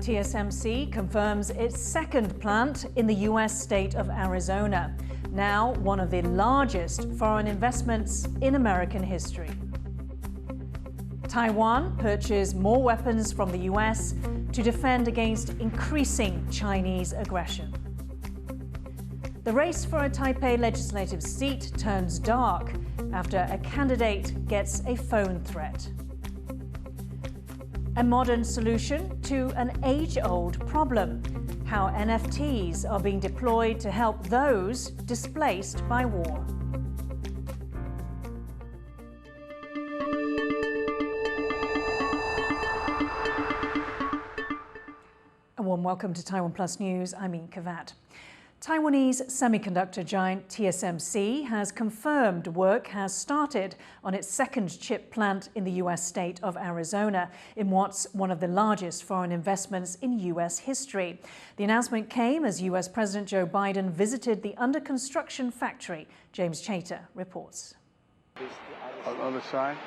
TSMC confirms its second plant in the US state of Arizona, now one of the largest foreign investments in American history. Taiwan purchased more weapons from the US to defend against increasing Chinese aggression. The race for a Taipei legislative seat turns dark after a candidate gets a phone threat. A modern solution to an age-old problem: how NFTs are being deployed to help those displaced by war. A warm welcome to TaiwanPlus News. I'm Yin Khvat. Taiwanese semiconductor giant TSMC has confirmed work has started on its second chip plant in the US state of Arizona, in what's one of the largest foreign investments in US history. The announcement came as US President Joe Biden visited the under-construction factory. James Ching-te reports. Other side.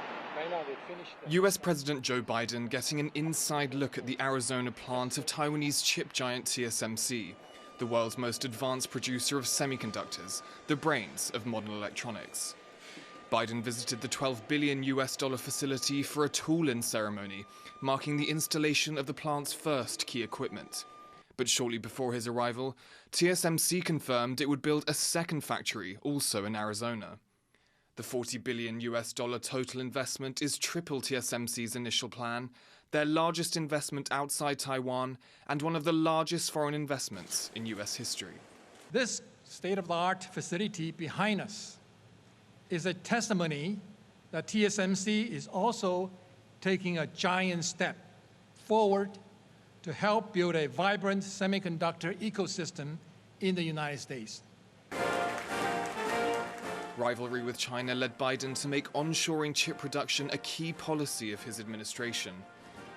US President Joe Biden getting an inside look at the Arizona plant of Taiwanese chip giant TSMC, the world's most advanced producer of semiconductors, the brains of modern electronics. Biden visited the $12 billion facility for a tool-in ceremony, marking the installation of the plant's first key equipment. But shortly before his arrival, TSMC confirmed it would build a second factory, also in Arizona. The $40 billion total investment is triple TSMC's initial plan, their largest investment outside Taiwan, and one of the largest foreign investments in US history. This state-of-the-art facility behind us is a testimony that TSMC is also taking a giant step forward to help build a vibrant semiconductor ecosystem in the United States. Rivalry with China led Biden to make onshoring chip production a key policy of his administration.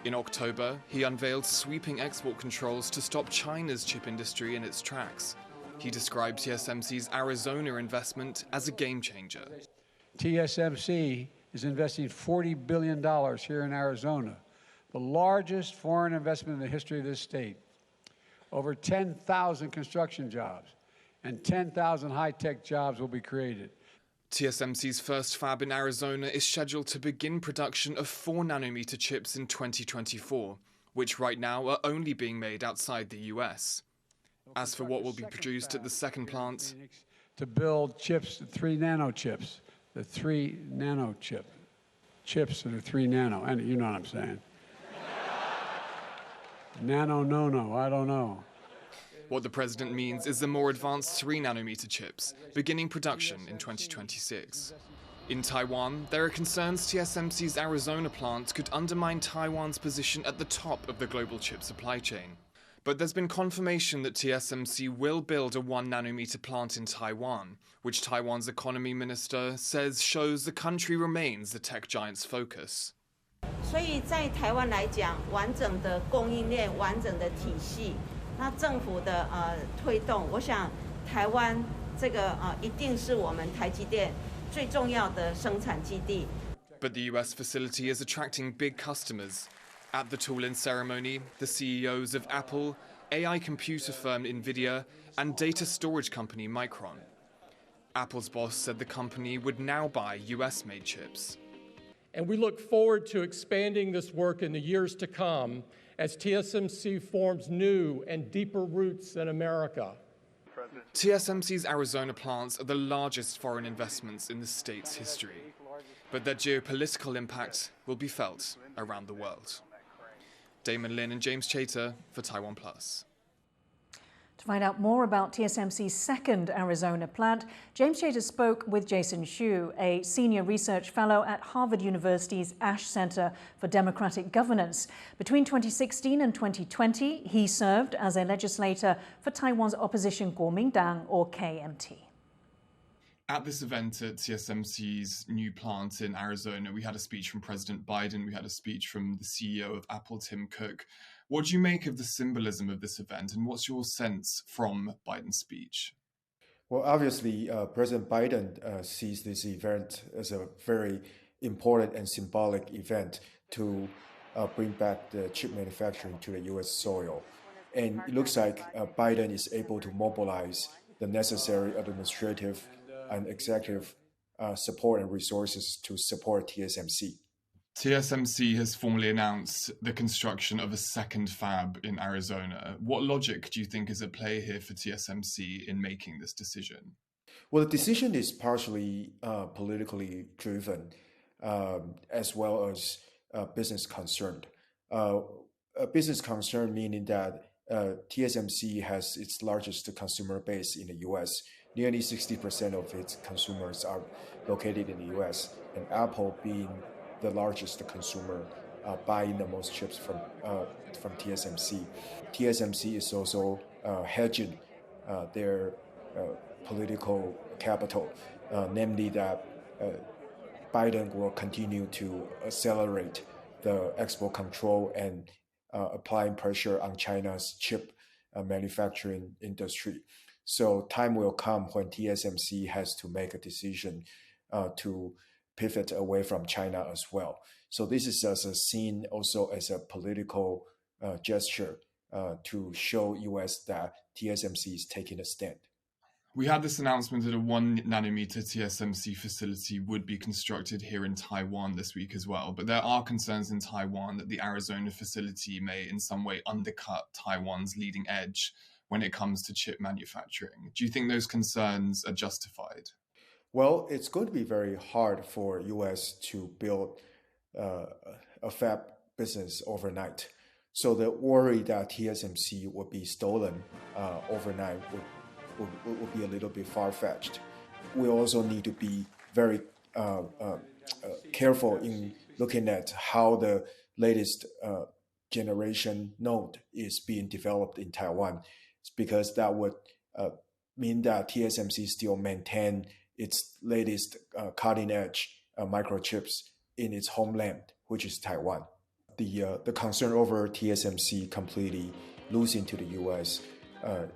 In October, he unveiled sweeping export controls to stop China's chip industry in its tracks. He described TSMC's Arizona investment as a game changer. TSMC is investing $40 billion here in Arizona, the largest foreign investment in the history of this state. Over 10,000 construction jobs and 10,000 high-tech jobs will be created. TSMC's first fab in Arizona is scheduled to begin production of 4-nanometer chips in 2024, which right now are only being made outside the US. As for what will be produced at the second plant, to build chips, 3 nano chips, the 3 nano chip. Chips that are 3 nano, and you know what I'm saying. Nano, no, I don't know. What the president means is the more advanced 3-nanometer chips, beginning production in 2026. In Taiwan, there are concerns TSMC's Arizona plant could undermine Taiwan's position at the top of the global chip supply chain. But there's been confirmation that TSMC will build a 1-nanometer plant in Taiwan, which Taiwan's economy minister says shows the country remains the tech giant's focus. 所以在台湾来讲，完整的供应链、完整的体系。那政府的推动，我想台湾这个一定是我们台积电最重要的生产基地。 But the US facility is attracting big customers. At the tool-in ceremony, the CEOs of Apple, AI computer firm Nvidia, and data storage company Micron. Apple's boss said the company would now buy US-made chips. And we look forward to expanding this work in the years to come as TSMC forms new and deeper roots in America. TSMC's Arizona plants are the largest foreign investments in the state's history, but their geopolitical impact will be felt around the world. Damon Lin and James Ching-te for TaiwanPlus. To find out more about TSMC's second Arizona plant, James Ching-te spoke with Jason Shu, a senior research fellow at Harvard University's Ash Center for Democratic Governance. Between 2016 and 2020, he served as a legislator for Taiwan's opposition Kuomintang, or KMT. At this event at TSMC's new plant in Arizona, we had a speech from President Biden, we had a speech from the CEO of Apple, Tim Cook. What do you make of the symbolism of this event, and what's your sense from Biden's speech? Well, obviously, President Biden sees this event as a very important and symbolic event to bring back the chip manufacturing to the U.S. soil. And it looks like Biden is able to mobilize the necessary administrative and executive support and resources to support TSMC. TSMC has formally announced the construction of a second fab in Arizona. What logic do you think is at play here for TSMC in making this decision? Well, the decision is partially politically driven, as well as business concerned. A business concern meaning that TSMC has its largest consumer base in the U.S. Nearly 60% of its consumers are located in the U.S., and Apple being the largest consumer buying the most chips from TSMC. TSMC is also hedging their political capital, namely that Biden will continue to accelerate the export control and applying pressure on China's chip manufacturing industry. So time will come when TSMC has to make a decision to pivot away from China as well. So this is seen also as a political gesture to show U.S. that TSMC is taking a stand. We had this announcement that a 1 nanometer TSMC facility would be constructed here in Taiwan this week as well. But there are concerns in Taiwan that the Arizona facility may in some way undercut Taiwan's leading edge when it comes to chip manufacturing. Do you think those concerns are justified? Well, it's going to be very hard for U.S. to build a fab business overnight. So the worry that TSMC would be stolen overnight would be a little bit far-fetched. We also need to be very careful in looking at how the latest generation node is being developed in Taiwan, because that would mean that TSMC still maintain its latest cutting-edge microchips in its homeland, which is Taiwan. The concern over TSMC completely losing to the U.S.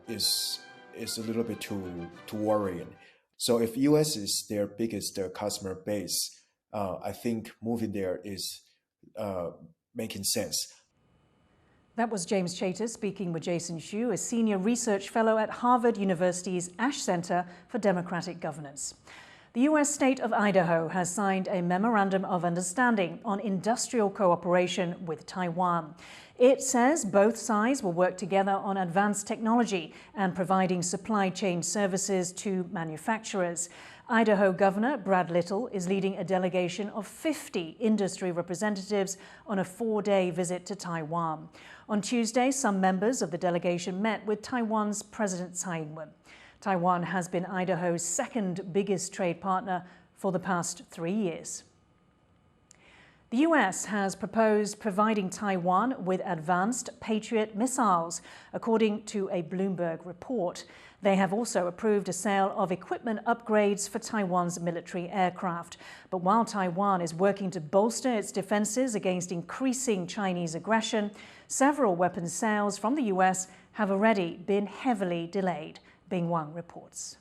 is a little bit too worrying. So if U.S. is their biggest customer base, I think moving there is making sense. That was James Chater speaking with Jason Shu, a senior research fellow at Harvard University's Ash Center for Democratic Governance. The U.S. state of Idaho has signed a memorandum of understanding on industrial cooperation with Taiwan. It says both sides will work together on advanced technology and providing supply chain services to manufacturers. Idaho Governor Brad Little is leading a delegation of 50 industry representatives on a 4-day visit to Taiwan. On Tuesday, some members of the delegation met with Taiwan's President Tsai Ing-wen. Taiwan has been Idaho's second biggest trade partner for the past 3 years. The US has proposed providing Taiwan with advanced Patriot missiles, according to a Bloomberg report. They have also approved a sale of equipment upgrades for Taiwan's military aircraft. But while Taiwan is working to bolster its defenses against increasing Chinese aggression, several weapons sales from the US have already been heavily delayed. Bing Wang reports.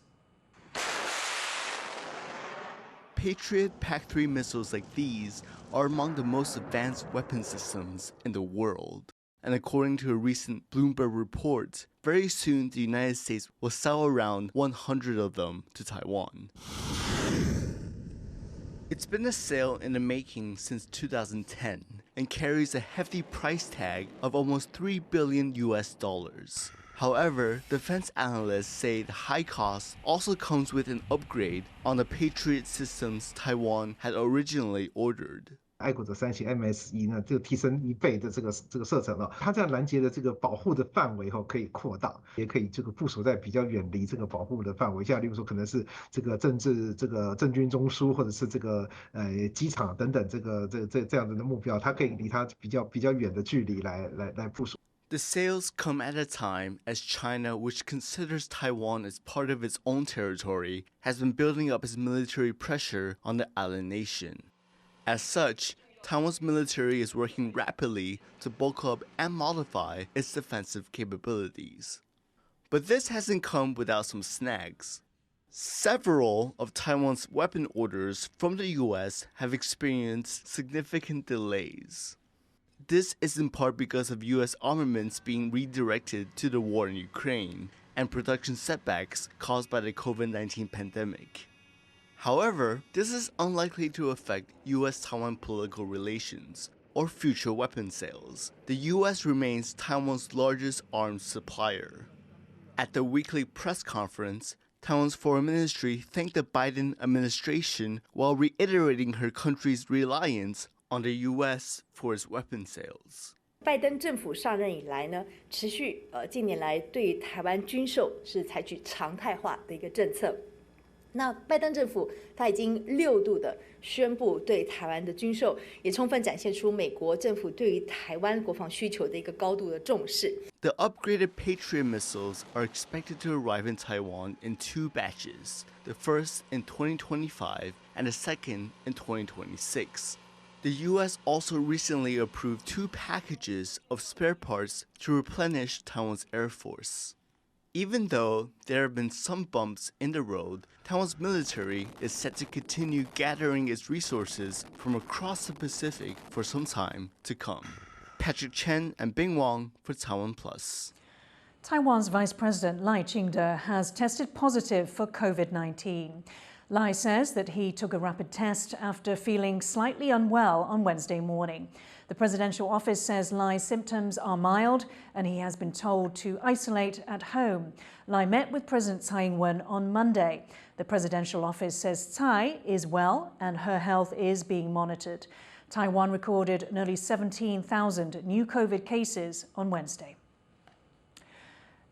Patriot PAC-3 missiles like these are among the most advanced weapon systems in the world. And according to a recent Bloomberg report, very soon the United States will sell around 100 of them to Taiwan. It's been a sale in the making since 2010 and carries a hefty price tag of almost $3 billion US. However, defense analysts say the high cost also comes with an upgrade on the Patriot systems Taiwan had originally ordered. 爱国者3型 MS1 呢，就提升1倍的这个射程了。它这样拦截的这个保护的范围可以扩大，也可以这个部署在比较远离这个保护的范围下，例如说可能是这个政军中枢或者是这个机场等等这样的目标，它可以离它比较远的距离来部署。 The sales come at a time as China, which considers Taiwan as part of its own territory, has been building up its military pressure on the island nation. As such, Taiwan's military is working rapidly to bulk up and modify its defensive capabilities. But this hasn't come without some snags. Several of Taiwan's weapon orders from the US have experienced significant delays. This is in part because of U.S. armaments being redirected to the war in Ukraine and production setbacks caused by the COVID-19 pandemic. However, this is unlikely to affect U.S.-Taiwan political relations or future weapon sales. The U.S. remains Taiwan's largest arms supplier. At the weekly press conference, Taiwan's foreign ministry thanked the Biden administration while reiterating her country's reliance on the U.S. for its weapon sales. 拜登政府上任以来呢，持续近年来对台湾军售是采取常态化的一个政策。那拜登政府他已经6度的宣布对台湾的军售，也充分展现出美国政府对于台湾国防需求的一个高度的重视。The upgraded Patriot missiles are expected to arrive in Taiwan in 2 batches, the first in 2025 and the second in 2026. The U.S. also recently approved 2 packages of spare parts to replenish Taiwan's Air Force. Even though there have been some bumps in the road, Taiwan's military is set to continue gathering its resources from across the Pacific for some time to come. Patrick Chen and Bing Wang for TaiwanPlus. Taiwan's Vice President Ching-te has tested positive for COVID-19. Lai says that he took a rapid test after feeling slightly unwell on Wednesday morning. The presidential office says Lai's symptoms are mild and he has been told to isolate at home. Lai met with President Tsai Ing-wen on Monday. The presidential office says Tsai is well and her health is being monitored. Taiwan recorded nearly 17,000 new COVID cases on Wednesday.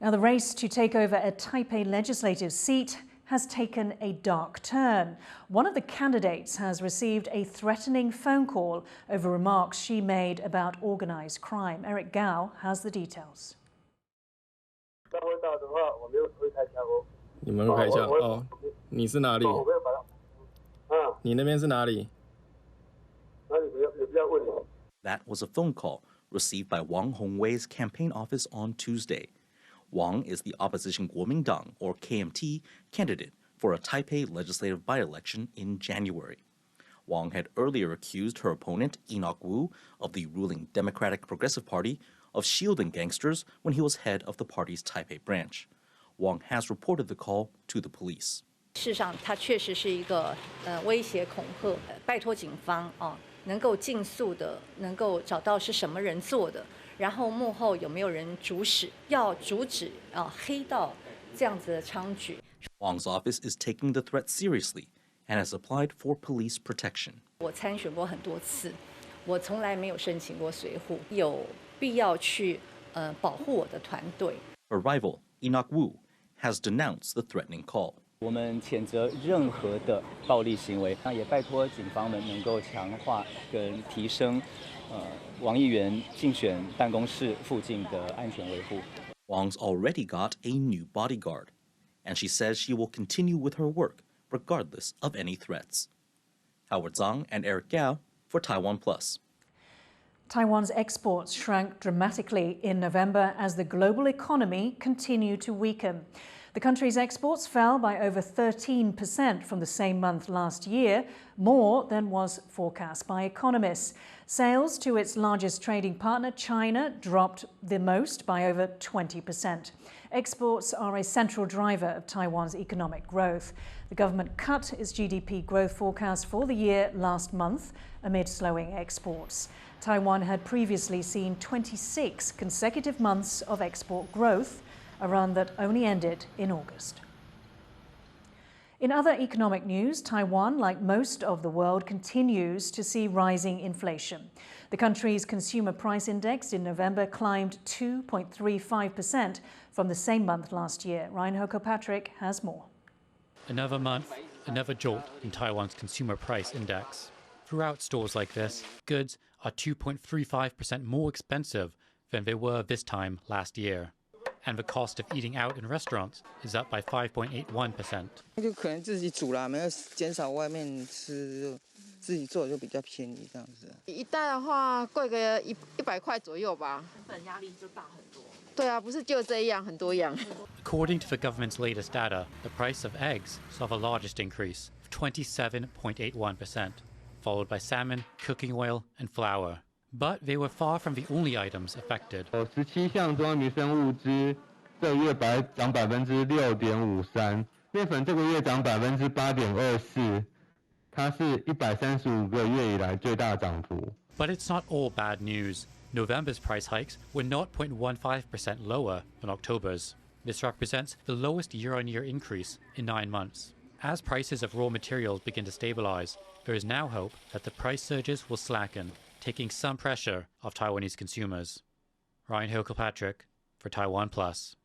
Now, the race to take over a Taipei legislative seat has taken a dark turn. One of the candidates has received a threatening phone call over remarks she made about organized crime. Eric Gao has the details. 你们会开枪哦？你是哪里？你那边是哪里？ That was a phone call received by Wang Hongwei's campaign office on Tuesday. Wang is the opposition Kuomintang, or KMT, candidate for a Taipei legislative by-election in January. Wang had earlier accused her opponent, inaugural of the ruling Democratic Progressive Party, of shielding gangsters when he was head of the party's Taipei branch. Wang has reported the call to the police. 事实上，它确实是一个威胁恐吓，拜托警方能够尽速的能够找到是什么人做的。 然后幕后有没有人主使？要阻止黑道这样子的猖獗。Wang's office is taking the threat seriously and has applied for police protection. 我参选过很多次，我从来没有申请过随扈，有必要去保护我的团队。Her rival, Enoch Wu, has denounced the threatening call. 我们谴责任何的暴力行为，那也拜托警方们能够强化跟提升。 王议员竞选办公室附近的安全维护。 Wang's already got a new bodyguard, and she says she will continue with her work regardless of any threats. Howard Zhang and Eric Gao for TaiwanPlus. Taiwan's exports shrank dramatically in November as the global economy continued to weaken. The country's exports fell by over 13% from the same month last year, more than was forecast by economists. Sales to its largest trading partner, China, dropped the most by over 20%. Exports are a central driver of Taiwan's economic growth. The government cut its GDP growth forecast for the year last month amid slowing exports. Taiwan had previously seen 26 consecutive months of export growth, a run that only ended in August. In other economic news, Taiwan, like most of the world, continues to see rising inflation. The country's consumer price index in November climbed 2.35% from the same month last year. Ryan Patrick has more. Another month, another jolt in Taiwan's consumer price index. Throughout stores like this, goods are 2.35% more expensive than they were this time last year. And the cost of eating out in restaurants is up by 5.81%. 就可能自己煮啦，没有减少外面吃，自己做就比较便宜这样子。一袋的话贵个100块左右吧。成本压力就大很多。对啊，不是就这样，很多样。According to the government's latest data, the price of eggs saw the largest increase of 27.81%, followed by salmon, cooking oil, and flour. But they were far from the only items affected. 17项装民生物资这月涨6.53%，面粉这个月涨8.24%，它是135个月以来最大涨幅。But it's not all bad news. November's price hikes were 0.15% lower than October's. This represents the lowest year-on-year increase in 9 months. As prices of raw materials begin to stabilize, there is now hope that the price surges will slacken, taking some pressure off Taiwanese consumers. Ryan Patrick for TaiwanPlus.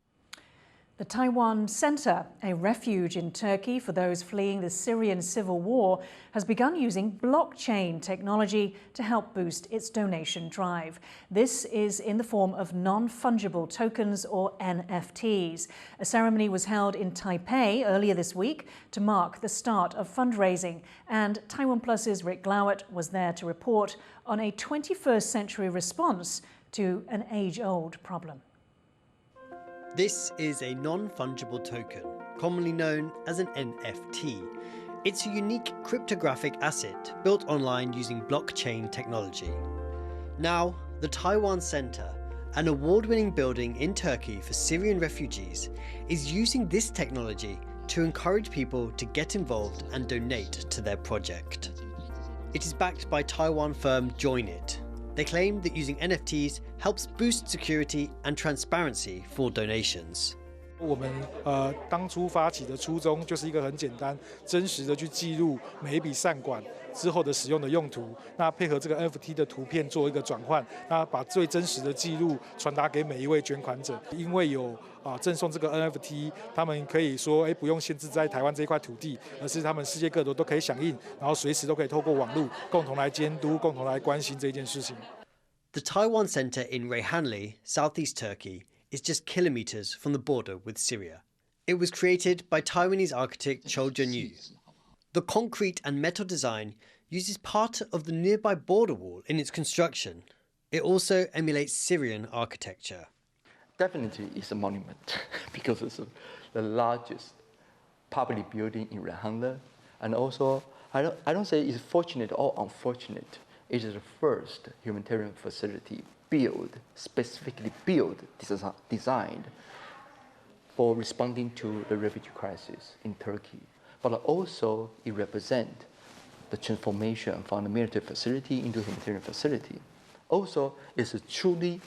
The Taiwan Center, a refuge in Turkey for those fleeing the Syrian civil war, has begun using blockchain technology to help boost its donation drive. This is in the form of non-fungible tokens, or NFTs. A ceremony was held in Taipei earlier this week to mark the start of fundraising, and TaiwanPlus's Yin Khvat was there to report on a 21st century response to an age-old problem. This is a non-fungible token, commonly known as an NFT. It's a unique cryptographic asset built online using blockchain technology. Now, the Taiwan Center, an award-winning building in Turkey for Syrian refugees, is using this technology to encourage people to get involved and donate to their project. It is backed by Taiwan firm Joinit. They claim that using NFTs helps boost security and transparency for donations. 我们当初发起的初衷就是一个很简单，真实的去记录每一笔善款之后的使用的用途，那配合这个 NFT 的图片做一个转换，那把最真实的记录传达给每一位捐款者。因为有赠送这个 NFT， 他们可以说不用限制在台湾这一块土地，而是他们世界各国都可以响应，然后随时都可以透过网络共同来监督、共同来关心这件事情。The Taiwan Center in Reyhanli, southeast Turkey, is just kilometers from the border with Syria. It was created by Taiwanese architect Cho Jun-yu. The concrete and metal design uses part of the nearby border wall in its construction. It also emulates Syrian architecture. Definitely it's a monument because it's the largest public building in Reyhanli. And also, I don't say it's fortunate or unfortunate. It is the first humanitarian facility specifically designed for responding to the refugee crisis in Turkey. But also it represents the transformation from a military facility into a humanitarian facility. Also, it's a truly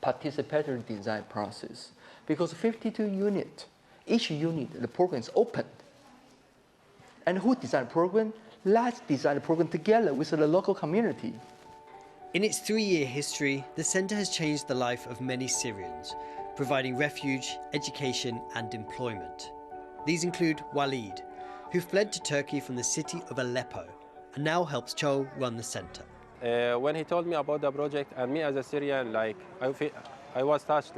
participatory design process because 52 units, each unit, the program is open. And who designed the program? Let's design the program together with the local community. In its 3-year history, the centre has changed the life of many Syrians, providing refuge, education and employment. These include Walid, who fled to Turkey from the city of Aleppo and now helps Cho run the centre. When he told me about the project, and me as a Syrian, I was touched,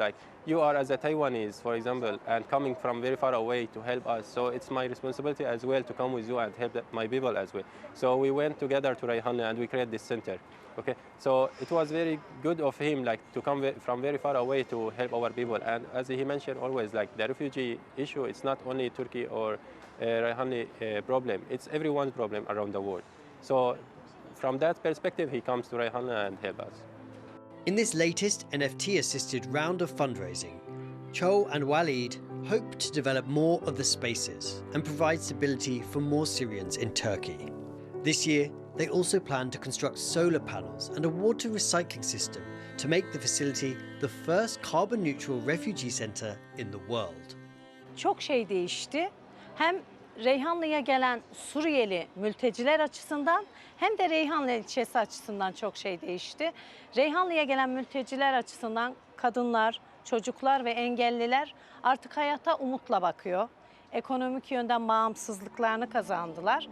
you are as a Taiwanese, for example, and coming from very far away to help us. So it's my responsibility as well to come with you and help my people as well. So we went together to Reyhanli and we created this center. Okay, so it was very good of him to come from very far away to help our people. And as he mentioned always, the refugee issue, it's not only Turkey or Reyhanli problem, it's everyone's problem around the world. So from that perspective, he comes to Reyhanli and help us. In this latest NFT-assisted round of fundraising, Cho and Walid hope to develop more of the spaces and provide stability for more Syrians in Turkey. This year, they also plan to construct solar panels and a water recycling system to make the facility the first carbon-neutral refugee centre in the world. Çok şey değişti. Hem Reyhanlı'ya gelen Suriyeli mülteciler açısından hem de Reyhanlı ilçesi açısından çok şey değişti. Reyhanlı'ya gelen mülteciler açısından kadınlar, çocuklar ve engelliler artık hayata umutla bakıyor. Ekonomik yönden bağımsızlıklarını kazandılar.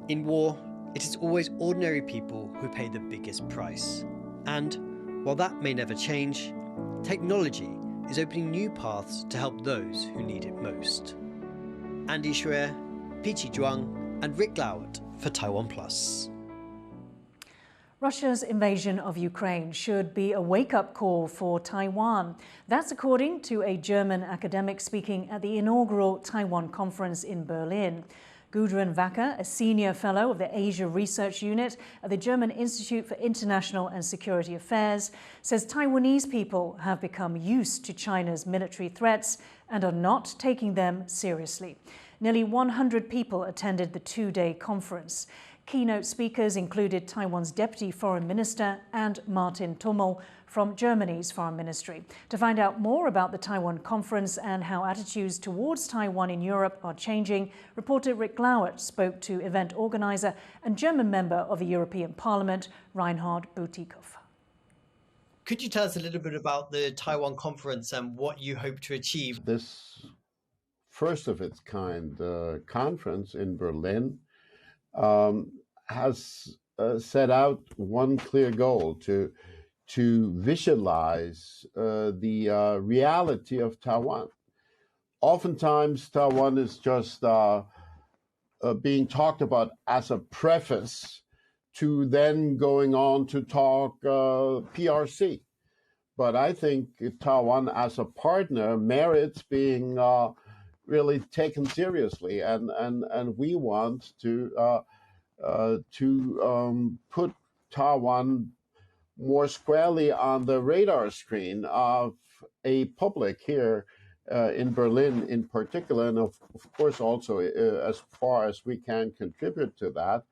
In war, it is always ordinary people who pay the biggest price. And while that may never change, technology is opening new paths to help those who need it most. Andy Schreier, Pichi Zhuang and Yin Khvat for TaiwanPlus. Russia's invasion of Ukraine should be a wake-up call for Taiwan. That's according to a German academic speaking at the inaugural Taiwan Conference in Berlin. Gudrun Wacker, a senior fellow of the Asia Research Unit at the German Institute for International and Security Affairs, says Taiwanese people have become used to China's military threats and are not taking them seriously. Nearly 100 people attended the two-day conference. Keynote speakers included Taiwan's Deputy Foreign Minister and Martin Tummel from Germany's Foreign Ministry. To find out more about the Taiwan Conference and how attitudes towards Taiwan in Europe are changing, reporter Rick Glauert spoke to event organizer and German member of the European Parliament, Reinhard Bütikofer. Could you tell us a little bit about the Taiwan Conference and what you hope to achieve? This first of its kind conference in Berlin has set out one clear goal to visualize the reality of Taiwan. Oftentimes, Taiwan is just being talked about as a preface to then going on to talk PRC. But I think Taiwan as a partner merits being really taken seriously, and we want to put Taiwan more squarely on the radar screen of a public here in Berlin in particular, and of course also as far as we can contribute to that,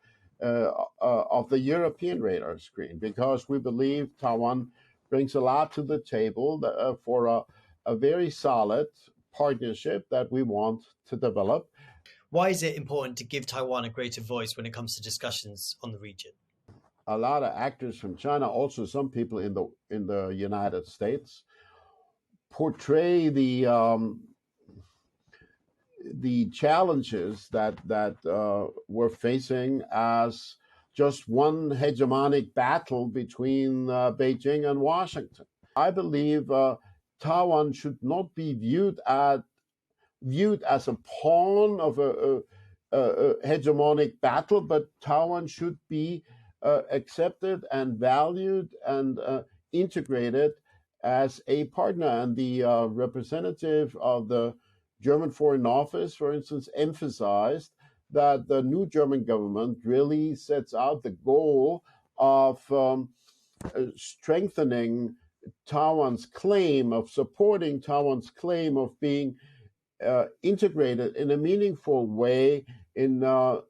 of the European radar screen, because we believe Taiwan brings a lot to the table for a very solid partnership that we want to develop. Why is it important to give Taiwan a greater voice when it comes to discussions on the region? A lot of actors from China, also some people in the United States, portray the challenges that we're facing as just one hegemonic battle between Beijing and Washington. I believe Taiwan should not be viewed as a pawn of a hegemonic battle, but Taiwan should be accepted and valued and integrated as a partner. And the representative of the German Foreign Office, for instance, emphasized that the new German government really sets out the goal of strengthening Taiwan's claim, of supporting Taiwan's claim of being integrated in a meaningful way in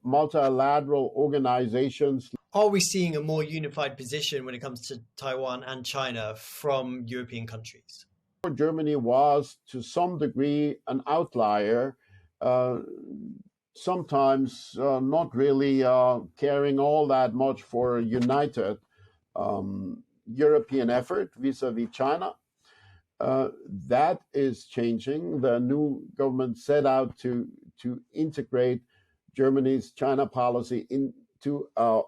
multilateral organizations. Are we seeing a more unified position when it comes to Taiwan and China from European countries? Germany was, to some degree, an outlier, sometimes not really caring all that much for a united European effort vis-a-vis China. That is changing. The new government set out to integrate Germany's China policy into a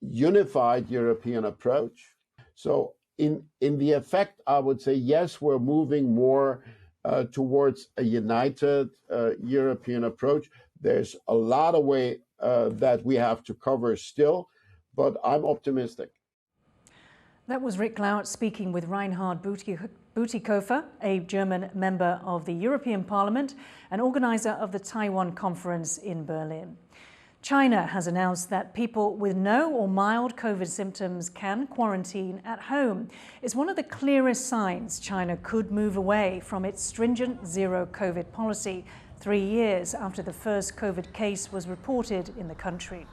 unified European approach. So in the effect, I would say, yes, we're moving more towards a united European approach. There's a lot of way that we have to cover still, but I'm optimistic. That was Rick Glauert speaking with Reinhard Bütikofer, a German member of the European Parliament and organizer of the Taiwan Conference in Berlin. China has announced that people with no or mild COVID symptoms can quarantine at home. It's one of the clearest signs China could move away from its stringent zero COVID policy 3 years after the first COVID case was reported in the country.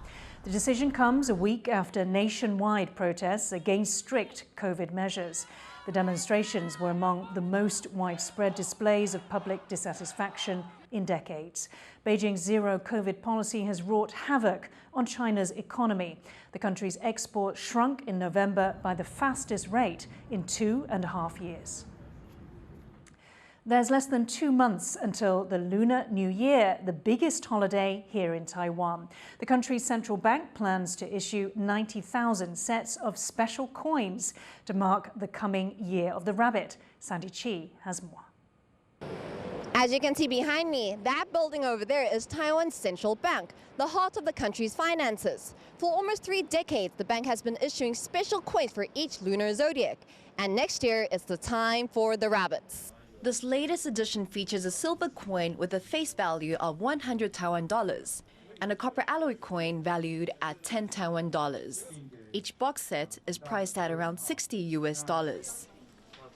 The decision comes a week after nationwide protests against strict COVID measures. The demonstrations were among the most widespread displays of public dissatisfaction in decades. Beijing's zero COVID policy has wrought havoc on China's economy. The country's exports shrunk in November by the fastest rate in 2.5 years. There's less than 2 months until the Lunar New Year, the biggest holiday here in Taiwan. The country's central bank plans to issue 90,000 sets of special coins to mark the coming Year of the Rabbit. Sandy Chi has more. As you can see behind me, that building over there is Taiwan's central bank, the heart of the country's finances. For almost 3 decades, the bank has been issuing special coins for each lunar zodiac. And next year is the time for the rabbits. This latest edition features a silver coin with a face value of 100 Taiwan dollars. and a copper alloy coin valued at 10 Taiwan dollars. Each box set is priced at around 60 US dollars.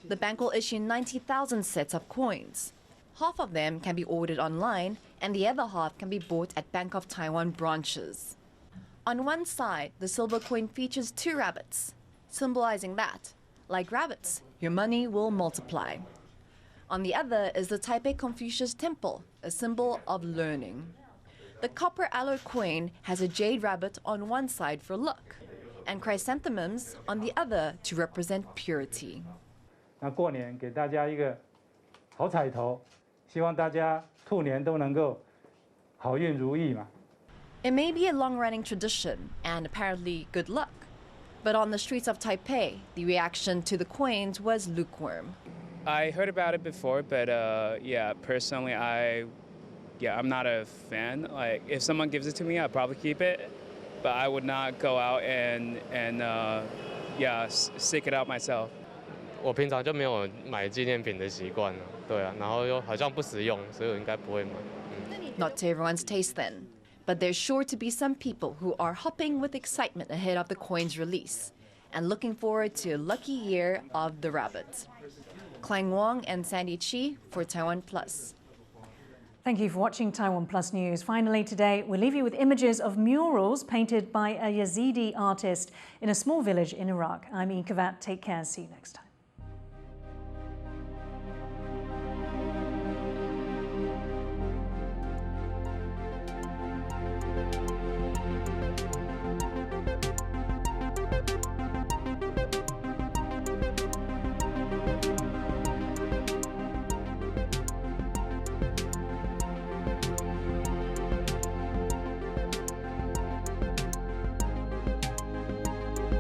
The bank will issue 90,000 sets of coins. Half of them can be ordered online, and the other half can be bought at Bank of Taiwan branches. On one side, the silver coin features 2 rabbits, symbolizing that, like rabbits, your money will multiply. On the other is the Taipei Confucius Temple, a symbol of learning. The copper alloy coin has a jade rabbit on one side for luck, and chrysanthemums on the other to represent purity. 那过年给大家一个好彩头，希望大家兔年都能够好运如意嘛。 It may be a long-running tradition and apparently good luck, but on the streets of Taipei, the reaction to the coins was lukewarm. I heard about it before, but yeah, personally, I'm not a fan. Like, if someone gives it to me, I'd probably keep it, but I would not go out and seek it out myself. 我平常就没有买纪念品的习惯了，对啊，然后又好像不实用，所以我应该不会买。Not to everyone's taste then, but there's sure to be some people who are hopping with excitement ahead of the coin's release and looking forward to a lucky year of the rabbit. Klang Wong and Sandy Chi for TaiwanPlus. Thank you for watching Taiwan Plus News. Finally today, we'll leave you with images of murals painted by a Yazidi artist in a small village in Iraq. I'm Yin Khvat. Take care. See you next time.